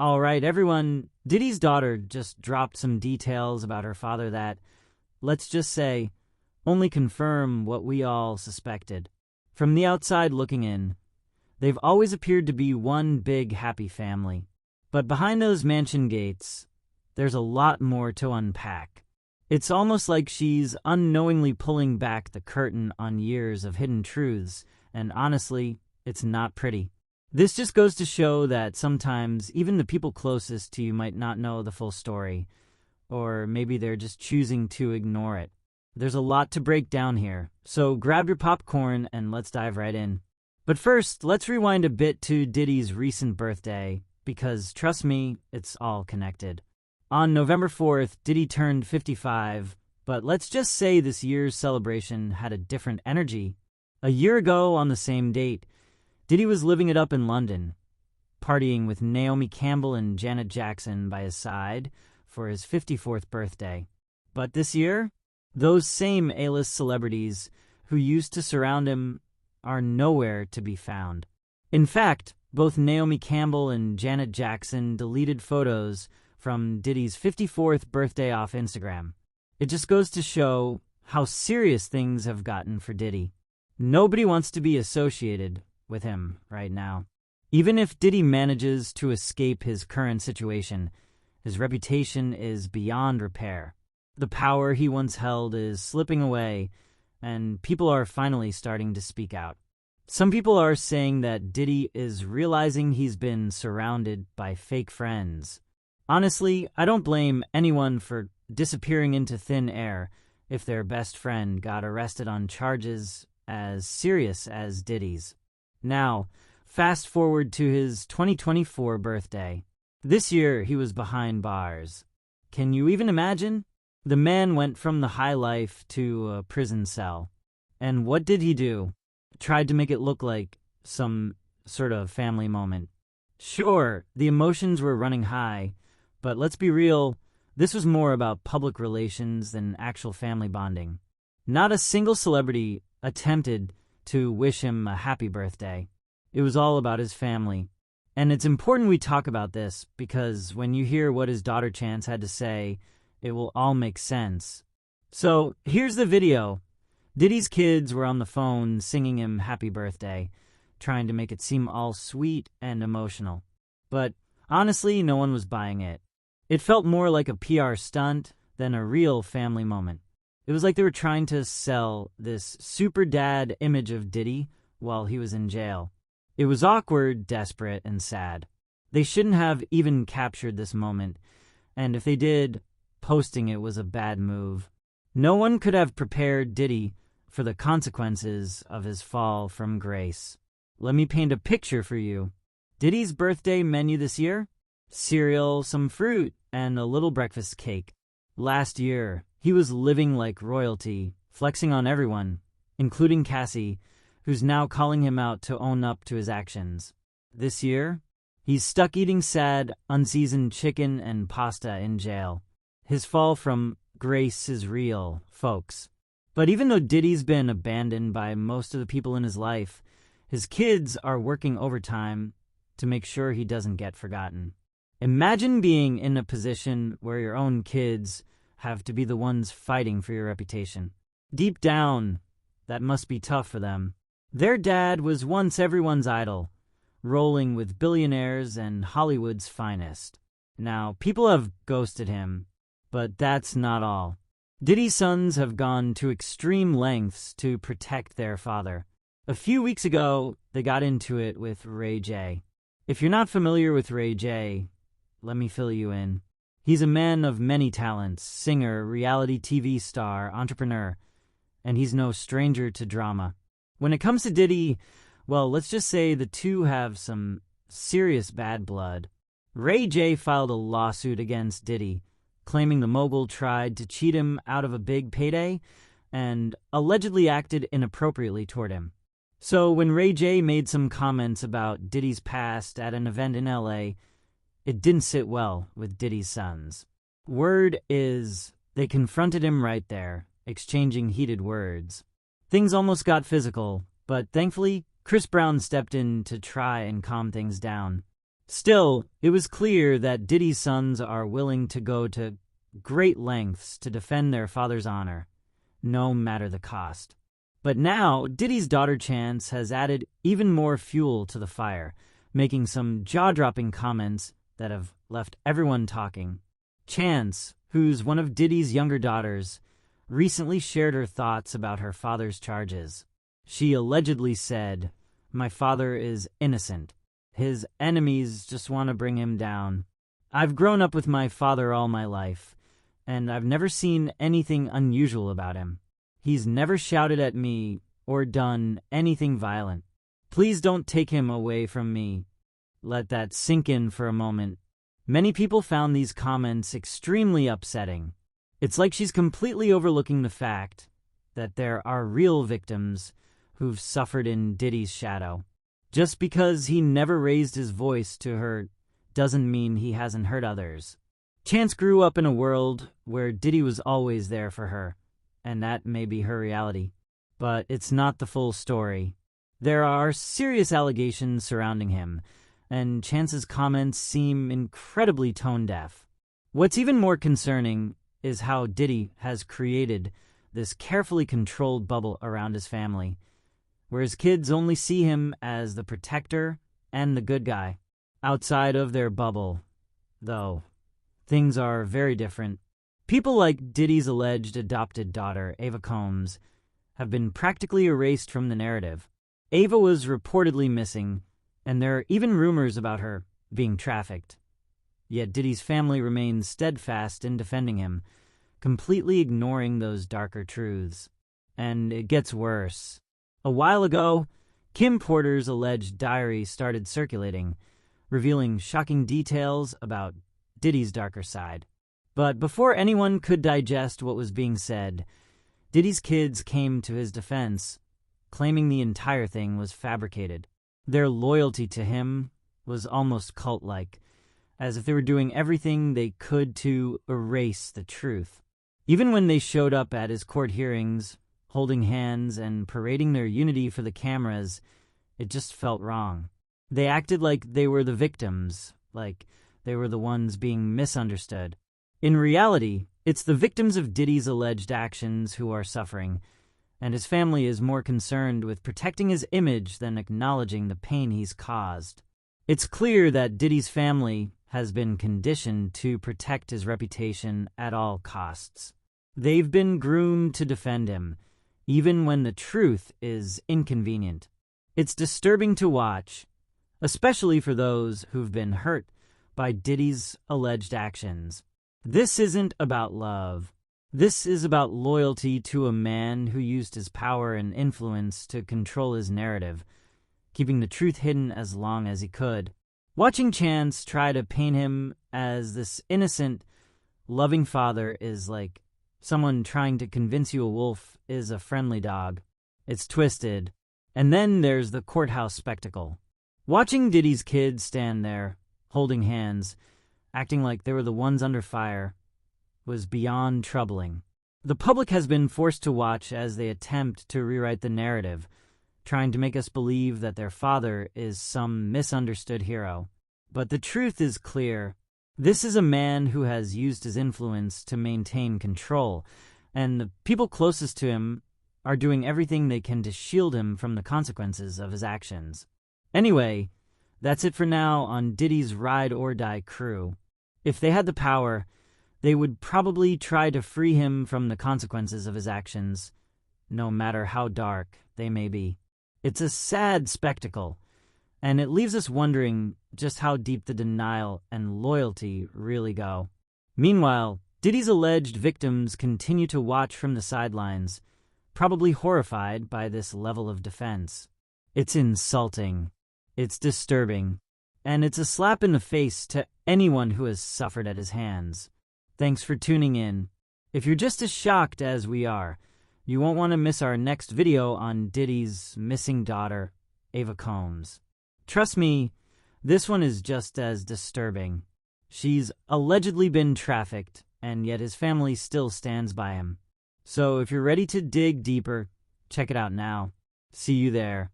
All right, everyone, Diddy's daughter just dropped some details about her father that, let's just say, only confirm what we all suspected. From the outside looking in, they've always appeared to be one big happy family. But behind those mansion gates, there's a lot more to unpack. It's almost like she's unknowingly pulling back the curtain on years of hidden truths, and honestly, it's not pretty. This just goes to show that sometimes even the people closest to you might not know the full story, or maybe they're just choosing to ignore it. There's a lot to break down here, so grab your popcorn and let's dive right in. But first, let's rewind a bit to Diddy's recent birthday, because trust me, it's all connected. On November 4th, Diddy turned 55, but let's just say this year's celebration had a different energy. A year ago on the same date, Diddy was living it up in London, partying with Naomi Campbell and Janet Jackson by his side for his 54th birthday. But this year, those same A-list celebrities who used to surround him are nowhere to be found. In fact, both Naomi Campbell and Janet Jackson deleted photos from Diddy's 54th birthday off Instagram. It just goes to show how serious things have gotten for Diddy. Nobody wants to be associated with him right now. Even if Diddy manages to escape his current situation, his reputation is beyond repair. The power he once held is slipping away, and people are finally starting to speak out. Some people are saying that Diddy is realizing he's been surrounded by fake friends. Honestly, I don't blame anyone for disappearing into thin air if their best friend got arrested on charges as serious as Diddy's. Now, fast forward to his 2024 birthday. This year, he was behind bars. Can you even imagine? The man went from the high life to a prison cell. And what did he do? Tried to make it look like some sort of family moment. Sure, the emotions were running high, but let's be real, this was more about public relations than actual family bonding. Not a single celebrity attempted to wish him a happy birthday. It was all about his family. And it's important we talk about this because when you hear what his daughter Chance had to say, it will all make sense. So here's the video. Diddy's kids were on the phone singing him happy birthday, trying to make it seem all sweet and emotional. But honestly, no one was buying it. It felt more like a PR stunt than a real family moment. It was like they were trying to sell this super dad image of Diddy while he was in jail. It was awkward, desperate, and sad. They shouldn't have even captured this moment, and if they did, posting it was a bad move. No one could have prepared Diddy for the consequences of his fall from grace. Let me paint a picture for you. Diddy's birthday menu this year? Cereal, some fruit, and a little breakfast cake. Last year, he was living like royalty, flexing on everyone, including Cassie, who's now calling him out to own up to his actions. This year, he's stuck eating sad, unseasoned chicken and pasta in jail. His fall from grace is real, folks. But even though Diddy's been abandoned by most of the people in his life, his kids are working overtime to make sure he doesn't get forgotten. Imagine being in a position where your own kids have to be the ones fighting for your reputation. Deep down, that must be tough for them. Their dad was once everyone's idol, rolling with billionaires and Hollywood's finest. Now, people have ghosted him, but that's not all. Diddy's sons have gone to extreme lengths to protect their father. A few weeks ago, they got into it with Ray J. If you're not familiar with Ray J, let me fill you in. He's a man of many talents, singer, reality TV star, entrepreneur, and he's no stranger to drama. When it comes to Diddy, well, let's just say the two have some serious bad blood. Ray J filed a lawsuit against Diddy, claiming the mogul tried to cheat him out of a big payday and allegedly acted inappropriately toward him. So when Ray J made some comments about Diddy's past at an event in LA, it didn't sit well with Diddy's sons. Word is they confronted him right there, exchanging heated words. Things almost got physical, but thankfully, Chris Brown stepped in to try and calm things down. Still, it was clear that Diddy's sons are willing to go to great lengths to defend their father's honor, no matter the cost. But now, Diddy's daughter Chance has added even more fuel to the fire, making some jaw-dropping comments that have left everyone talking. Chance, who's one of Diddy's younger daughters, recently shared her thoughts about her father's charges. She allegedly said, "My father is innocent. His enemies just want to bring him down. I've grown up with my father all my life, and I've never seen anything unusual about him. He's never shouted at me or done anything violent. Please don't take him away from me." Let that sink in for a moment. Many people found these comments extremely upsetting. It's like she's completely overlooking the fact that there are real victims who've suffered in Diddy's shadow. Just because he never raised his voice to her doesn't mean he hasn't hurt others. Chance grew up in a world where Diddy was always there for her, and that may be her reality. But it's not the full story. There are serious allegations surrounding him, and Chance's comments seem incredibly tone-deaf. What's even more concerning is how Diddy has created this carefully controlled bubble around his family, where his kids only see him as the protector and the good guy. Outside of their bubble, though, things are very different. People like Diddy's alleged adopted daughter, Ava Combs, have been practically erased from the narrative. Ava was reportedly missing, and there are even rumors about her being trafficked. Yet Diddy's family remains steadfast in defending him, completely ignoring those darker truths. And it gets worse. A while ago, Kim Porter's alleged diary started circulating, revealing shocking details about Diddy's darker side. But before anyone could digest what was being said, Diddy's kids came to his defense, claiming the entire thing was fabricated. Their loyalty to him was almost cult-like, as if they were doing everything they could to erase the truth. Even when they showed up at his court hearings, holding hands and parading their unity for the cameras, it just felt wrong. They acted like they were the victims, like they were the ones being misunderstood. In reality, it's the victims of Diddy's alleged actions who are suffering, and his family is more concerned with protecting his image than acknowledging the pain he's caused. It's clear that Diddy's family has been conditioned to protect his reputation at all costs. They've been groomed to defend him, even when the truth is inconvenient. It's disturbing to watch, especially for those who've been hurt by Diddy's alleged actions. This isn't about love. This is about loyalty to a man who used his power and influence to control his narrative, keeping the truth hidden as long as he could. Watching Chance try to paint him as this innocent, loving father is like someone trying to convince you a wolf is a friendly dog. It's twisted. And then there's the courthouse spectacle. Watching Diddy's kids stand there, holding hands, acting like they were the ones under fire, was beyond troubling. The public has been forced to watch as they attempt to rewrite the narrative, trying to make us believe that their father is some misunderstood hero. But the truth is clear. This is a man who has used his influence to maintain control, and the people closest to him are doing everything they can to shield him from the consequences of his actions. Anyway, that's it for now on Diddy's Ride or Die crew. If they had the power, they would probably try to free him from the consequences of his actions, no matter how dark they may be. It's a sad spectacle, and it leaves us wondering just how deep the denial and loyalty really go. Meanwhile, Diddy's alleged victims continue to watch from the sidelines, probably horrified by this level of defense. It's insulting, it's disturbing, and it's a slap in the face to anyone who has suffered at his hands. Thanks for tuning in. If you're just as shocked as we are, you won't want to miss our next video on Diddy's missing daughter, Ava Combs. Trust me, this one is just as disturbing. She's allegedly been trafficked, and yet his family still stands by him. So if you're ready to dig deeper, check it out now. See you there.